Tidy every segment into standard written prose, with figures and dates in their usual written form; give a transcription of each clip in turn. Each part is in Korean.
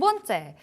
번째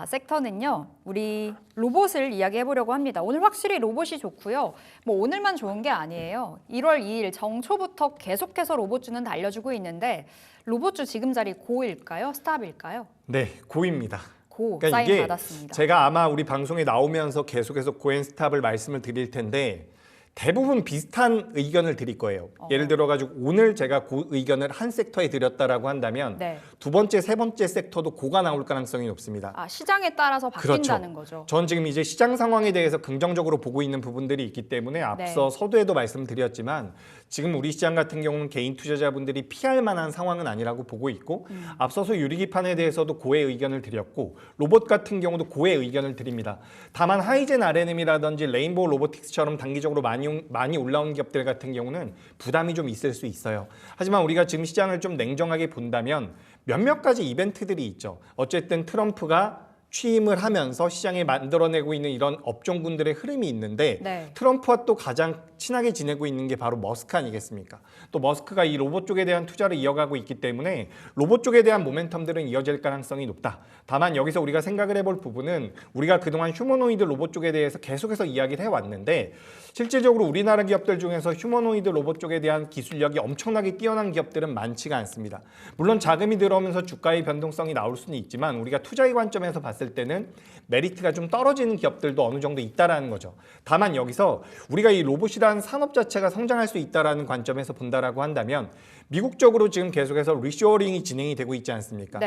섹터는요. 우리 로봇을 이야기해 보려고 합니다. 오늘 확실히 로봇이 좋고요. 뭐 오늘만 좋은 게 아니에요. 1월 2일 정초부터 계속해서 로봇주는 달려주고 있는데 로봇주 지금 자리 고일까요? 스탑일까요? 네, 고입니다. 고 그러니까 사인 이게 받았습니다. 제가 아마 우리 방송에 나오면서 계속해서 고앤 스탑을 말씀을 드릴 텐데 대부분 비슷한 의견을 드릴 거예요. 예를 들어 가지고 오늘 제가 그 의견을 한 섹터에 드렸다라고 한다면 네. 두 번째, 세 번째 섹터도 고가 나올 가능성이 높습니다. 시장에 따라서 바뀐다는 거죠. 전 지금 이제 시장 상황에 대해서 긍정적으로 보고 있는 부분들이 있기 때문에 앞서 서두에도 말씀드렸지만 지금 우리 시장 같은 경우는 개인 투자자분들이 피할 만한 상황은 아니라고 보고 있고 앞서서 유리기판에 대해서도 고의 의견을 드렸고 로봇 같은 경우도 고의 의견을 드립니다. 다만 하이젠 RNM이라든지 레인보우 로보틱스처럼 단기적으로 많이 올라온 기업들 같은 경우는 부담이 좀 있을 수 있어요. 하지만 우리가 지금 시장을 좀 냉정하게 본다면 몇몇 가지 이벤트들이 있죠. 어쨌든 트럼프가 취임을 하면서 시장에 만들어내고 있는 이런 업종군들의 흐름이 있는데 트럼프와 또 가장 친하게 지내고 있는 게 바로 머스크 아니겠습니까? 또 머스크가 이 로봇 쪽에 대한 투자를 이어가고 있기 때문에 로봇 쪽에 대한 모멘텀들은 이어질 가능성이 높다. 다만 여기서 우리가 생각을 해볼 부분은 우리가 그동안 휴머노이드 로봇 쪽에 대해서 계속해서 이야기를 해왔는데 실질적으로 우리나라 기업들 중에서 휴머노이드 로봇 쪽에 대한 기술력이 엄청나게 뛰어난 기업들은 많지가 않습니다. 물론 자금이 들어오면서 주가의 변동성이 나올 수는 있지만 우리가 투자의 관점에서 봤을 때는 메리트가 좀 떨어지는 기업들도 어느 정도 있다라는 거죠. 다만 여기서 우리가 이 로봇이라는 산업 자체가 성장할 수 있다라는 관점에서 본다라고 한다면 미국 쪽으로 지금 계속해서 리쇼어링이 진행이 되고 있지 않습니까?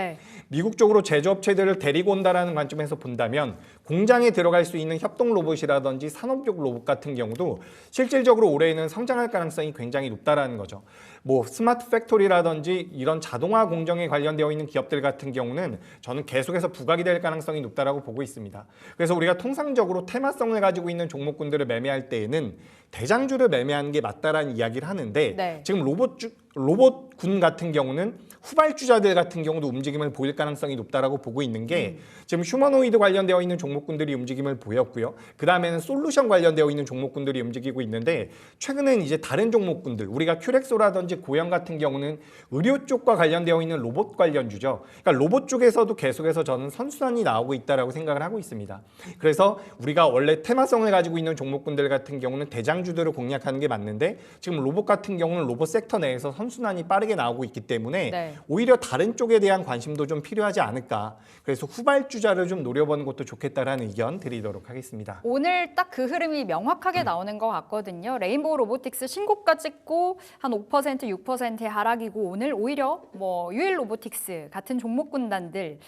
미국 쪽으로 제조업체들을 데리고 온다라는 관점에서 본다면 공장에 들어갈 수 있는 협동 로봇이라든지 산업용 로봇 같은 경우도 실질적으로 올해에는 성장할 가능성이 굉장히 높다라는 거죠. 뭐 스마트 팩토리라든지 이런 자동화 공정에 관련되어 있는 기업들 같은 경우는 저는 계속해서 부각이 될 가능성이 높다라고 보고 있습니다. 그래서 우리가 통상적으로 테마성을 가지고 있는 종목군들을 매매할 때에는 대장주를 매매하는 게 맞다라는 이야기를 하는데 지금 로봇군 같은 경우는 후발주자들 같은 경우도 움직임을 보일 가능성이 높다라고 보고 있는 게 지금 휴머노이드 관련되어 있는 종목군들이 움직임을 보였고요. 그 다음에는 솔루션 관련되어 있는 종목군들이 움직이고 있는데 최근엔 이제 다른 종목군들 우리가 큐렉소라든지 고영 같은 경우는 의료 쪽과 관련되어 있는 로봇 관련주죠. 그러니까 로봇 쪽에서도 계속해서 저는 선순환이 나오고 있다라고 생각을 하고 있습니다. 그래서 우리가 원래 테마성을 가지고 있는 종목군들 같은 경우는 대장주들을 공략하는 게 맞는데 지금 로봇 같은 경우는 로봇 섹터 내에서 선순환이 빠르게 나오고 있기 때문에 오히려 다른 쪽에 대한 관심도 좀 필요하지 않을까. 그래서 후발주자를 좀 노려보는 것도 좋겠다라는 의견 드리도록 하겠습니다. 오늘 딱 그 흐름이 명확하게 나오는 것 같거든요. 레인보우 로보틱스 신고가 찍고 한 5%, 6%의 하락이고 오늘 오히려 뭐 UL 로보틱스 같은 종목 군단들이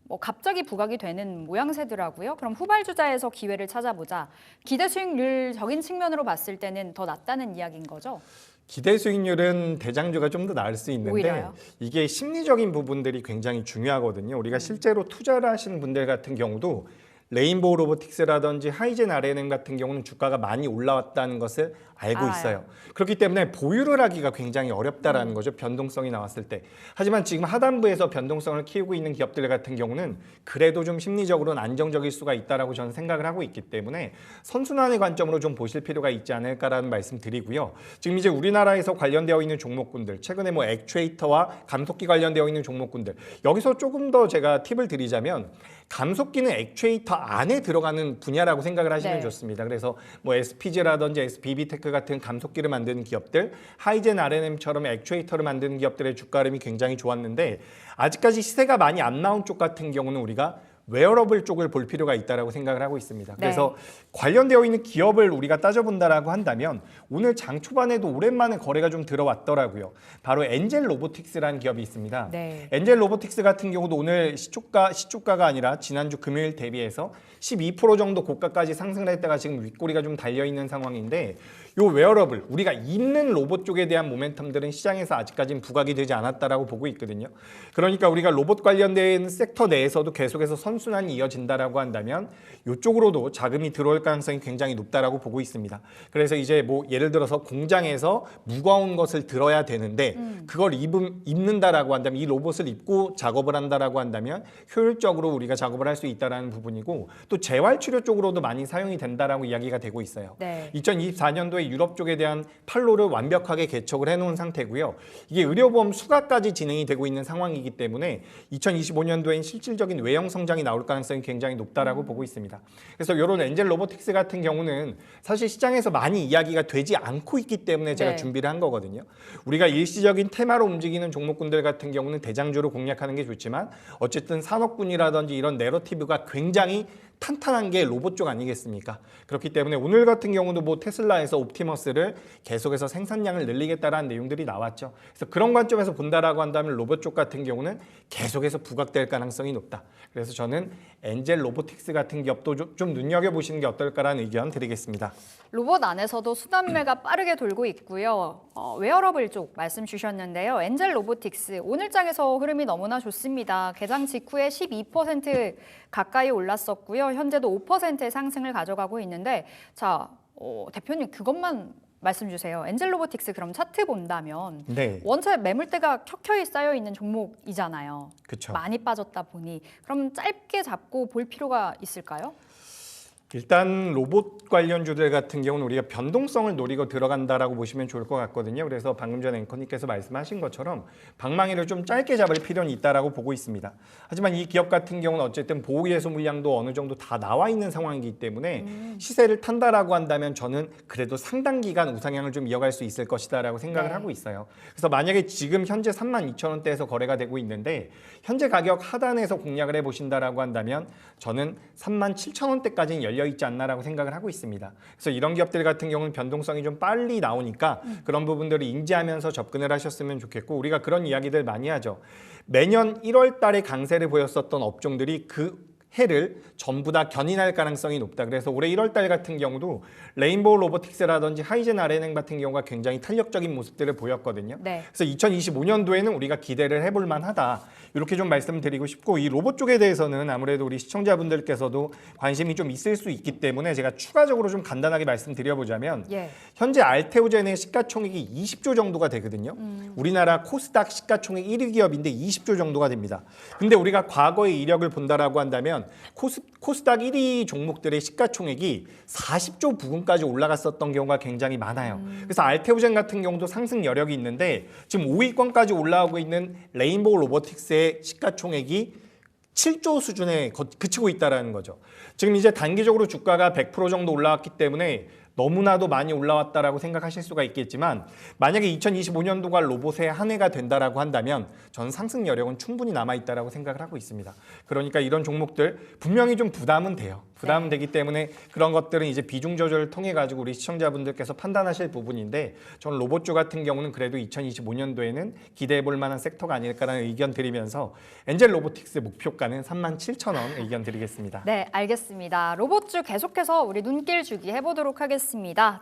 뭐 갑자기 부각이 되는 모양새더라고요. 그럼 후발주자에서 기회를 찾아보자. 기대 수익률적인 측면으로 봤을 때는 더 낮다는 이야기인 거죠? 기대 수익률은 대장주가 좀 더 나을 수 있는데 오히려요? 이게 심리적인 부분들이 굉장히 중요하거든요. 우리가 실제로 투자를 하시는 분들 같은 경우도 레인보우 로보틱스라든지 하이젠 RNM 같은 경우는 주가가 많이 올라왔다는 것을 알고 있어요. 그렇기 때문에 보유를 하기가 굉장히 어렵다라는 거죠. 변동성이 나왔을 때. 하지만 지금 하단부에서 변동성을 키우고 있는 기업들 같은 경우는 그래도 좀 심리적으로는 안정적일 수가 있다라고 저는 생각을 하고 있기 때문에 선순환의 관점으로 좀 보실 필요가 있지 않을까라는 말씀 드리고요. 지금 이제 우리나라에서 관련되어 있는 종목군들, 최근에 뭐 액추에이터와 감속기 관련되어 있는 종목군들, 여기서 조금 더 제가 팁을 드리자면 감속기는 액추에이터 안에 들어가는 분야라고 생각을 하시면 좋습니다. 그래서 뭐 SPG라든지 SBB테크 같은 감속기를 만드는 기업들, 하이젠 RNM처럼 액추에이터를 만드는 기업들의 주가 흐름이 굉장히 좋았는데 아직까지 시세가 많이 안 나온 쪽 같은 경우는 우리가 웨어러블 쪽을 볼 필요가 있다고 생각을 하고 있습니다. 그래서 관련되어 있는 기업을 우리가 따져본다라고 한다면 오늘 장 초반에도 오랜만에 거래가 좀 들어왔더라고요. 바로 엔젤 로보틱스라는 기업이 있습니다. 엔젤 로보틱스 같은 경우도 오늘 시초가가 아니라 지난주 금요일 대비해서 12% 정도 고가까지 상승을 했다가 지금 윗꼬리가 좀 달려있는 상황인데 요 웨어러블, 우리가 입는 로봇 쪽에 대한 모멘텀들은 시장에서 아직까지는 부각이 되지 않았다라고 보고 있거든요. 그러니까 우리가 로봇 관련된 섹터 내에서도 계속해서 선순환이 이어진다라고 한다면 이쪽으로도 자금이 들어올 가능성이 굉장히 높다라고 보고 있습니다. 그래서 이제 뭐 예를 들어서 공장에서 무거운 것을 들어야 되는데 그걸 입는다라고 한다면 이 로봇을 입고 작업을 한다라고 한다면 효율적으로 우리가 작업을 할 수 있다라는 부분이고 또 재활 치료 쪽으로도 많이 사용이 된다라고 이야기가 되고 있어요. 2024년도에 때문에 유럽 쪽에 대한 판로를 완벽하게 개척을 해놓은 상태고요. 이게 의료보험 수가까지 진행이 되고 있는 상황이기 때문에 2025년도엔 실질적인 외형 성장이 나올 가능성이 굉장히 높다라고 보고 있습니다. 그래서 이런 엔젤 로보틱스 같은 경우는 사실 시장에서 많이 이야기가 되지 않고 있기 때문에 제가 네. 준비를 한 거거든요. 우리가 일시적인 테마로 움직이는 종목군들 같은 경우는 대장주로 공략하는 게 좋지만 어쨌든 산업군이라든지 이런 내러티브가 굉장히 탄탄한 게 로봇 쪽 아니겠습니까? 그렇기 때문에 오늘 같은 경우도 뭐 테슬라에서 옵티머스를 계속해서 생산량을 늘리겠다라는 내용들이 나왔죠. 그래서 그런 관점에서 본다라고 한다면 로봇 쪽 같은 경우는 계속해서 부각될 가능성이 높다. 그래서 저는 엔젤 로보틱스 같은 기업도 좀 눈여겨보시는 게 어떨까라는 의견 드리겠습니다. 로봇 안에서도 수단매가 빠르게 돌고 있고요. 웨어러블 쪽 말씀 주셨는데요. 엔젤 로보틱스 오늘장에서 흐름이 너무나 좋습니다. 개장 직후에 12% 가까이 올랐었고요. 현재도 5%의 상승을 가져가고 있는데 자, 대표님 그것만 말씀 주세요. 엔젤 로보틱스 그럼 차트 본다면 네. 원체 매물대가 켜켜이 쌓여 있는 종목이잖아요. 그렇죠. 많이 빠졌다 보니 그럼 짧게 잡고 볼 필요가 있을까요? 일단 로봇 관련주들 같은 경우는 우리가 변동성을 노리고 들어간다라고 보시면 좋을 것 같거든요. 그래서 방금 전에 앵커님께서 말씀하신 것처럼 방망이를 좀 짧게 잡을 필요는 있다라고 보고 있습니다. 하지만 이 기업 같은 경우는 어쨌든 보호예수 물량도 어느 정도 다 나와 있는 상황이기 때문에 시세를 탄다라고 한다면 저는 그래도 상당 기간 우상향을 좀 이어갈 수 있을 것이다라고 생각을 네. 하고 있어요. 그래서 만약에 지금 현재 32,000원대에서 거래가 되고 있는데 현재 가격 하단에서 공략을 해보신다라고 한다면 저는 37,000원대까지는 열려 있지 않나라고 생각을 하고 있습니다. 그래서 이런 기업들 같은 경우는 변동성이 좀 빨리 나오니까 그런 부분들을 인지하면서 접근을 하셨으면 좋겠고 우리가 그런 이야기들 많이 하죠. 매년 1월 달에 강세를 보였었던 업종들이 그 해를 전부 다 견인할 가능성이 높다. 그래서 올해 1월 달 같은 경우도 레인보우 로보틱스라든지 하이젠 RNN 같은 경우가 굉장히 탄력적인 모습들을 보였거든요. 네. 그래서 2025년도에는 우리가 기대를 해볼 만하다. 이렇게 좀 말씀드리고 싶고 이 로봇 쪽에 대해서는 아무래도 우리 시청자분들께서도 관심이 좀 있을 수 있기 때문에 제가 추가적으로 좀 간단하게 말씀드려보자면 예. 현재 알테오젠의 시가총액이 20조 정도가 되거든요. 우리나라 코스닥 시가총액 1위 기업인데 20조 정도가 됩니다. 근데 우리가 과거의 이력을 본다라고 한다면 코스닥 1위 종목들의 시가총액이 40조 부근까지 올라갔었던 경우가 굉장히 많아요. 그래서 알테오젠 같은 경우도 상승 여력이 있는데 지금 5위권까지 올라오고 있는 레인보우 로보틱스의 시가총액이 7조 수준에 그치고 있다는 거죠. 지금 이제 단기적으로 주가가 100% 정도 올라왔기 때문에 너무나도 많이 올라왔다라고 생각하실 수가 있겠지만 만약에 2025년도가 로봇의 한 해가 된다라고 한다면 저는 상승 여력은 충분히 남아있다라고 생각을 하고 있습니다. 그러니까 이런 종목들 분명히 좀 부담은 돼요. 부담은 되기 때문에 그런 것들은 이제 비중 조절을 통해 가지고 우리 시청자분들께서 판단하실 부분인데 저는 로봇주 같은 경우는 그래도 2025년도에는 기대해 볼 만한 섹터가 아닐까라는 의견 드리면서 엔젤 로보틱스 목표가는 37,000원 의견 드리겠습니다. 네, 알겠습니다. 로봇주 계속해서 우리 눈길 주기 해보도록 하겠습니다.